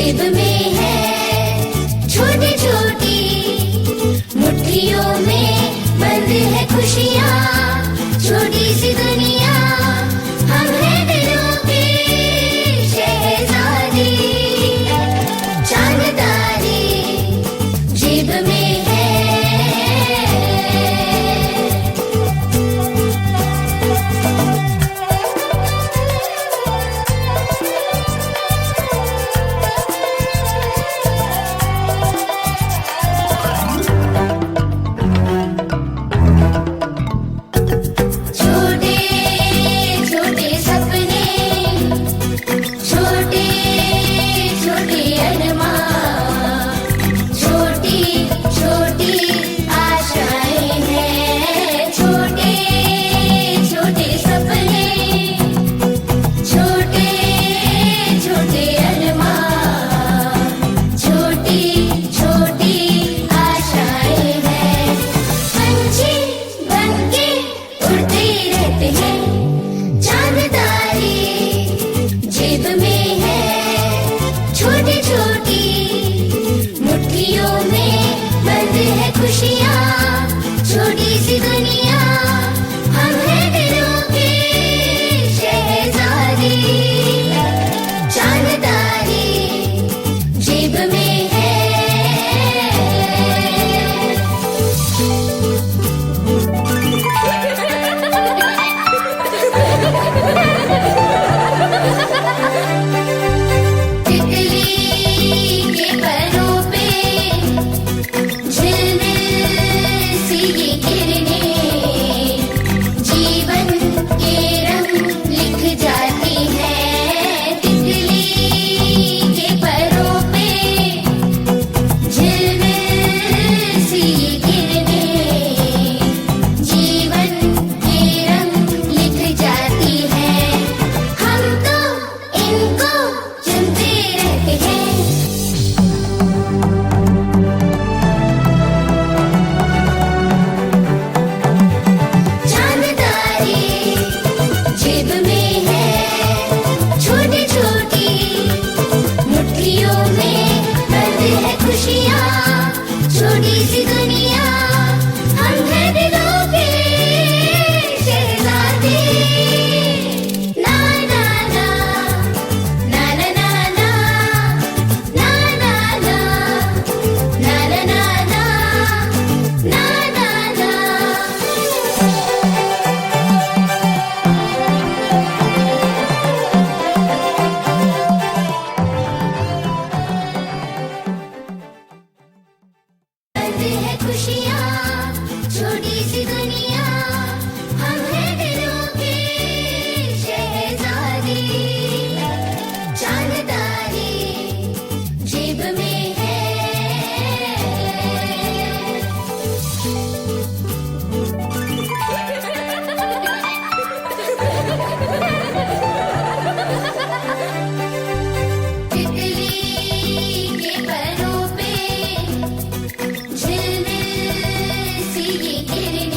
जेब में है छोटी छोटी, मुट्ठियों में बंद है खुशियाँ। छोटी सी दुनिया, हम हैं दिलों की शहज़ादी। चांद तारे जेब में है। छोटे छोटे सपने, छोटे छोटे अरमान, छोटी छोटी आशाएं हैं। छोटे छोटे सपने, छोटे छोटे अरमान, छोटी छोटी आशाएं हैं। पंछी बनके उड़ते रहते हैं। चांद तारे जेब में है छोटी छोटी, मुट्ठियों में बंद है खुशियाँ। छोटी सी दुनिया, हम हैं दिलों की शहज़ादी। चांद तारे जेब में है। तितली के परों पे झिलमिल सी ये किरणें, जीवन के रंग लिख जाती हैं। तितली के परों पे झिलमिल सी ये किरणें, जीवन के रंग लिख जाती हैं। हम तो इनको चुनते रहते हैं। चांद तारे जेब में है छोटी छोटी, मुट्ठियों में बंद है खुशियाँ। छोटी सी दुनिया, हम हैं दिलों के शहज़ादे। ना ना ना ना ना ना ना ना ना ना ना ना ना ना ना। बंद है खुशियाँ, छोटी सी दुनिया, हम हैं दिलों की शहज़ादी। चांद तारे जेब में है। तितली के परों पे झिलमिल सी ये किरणें,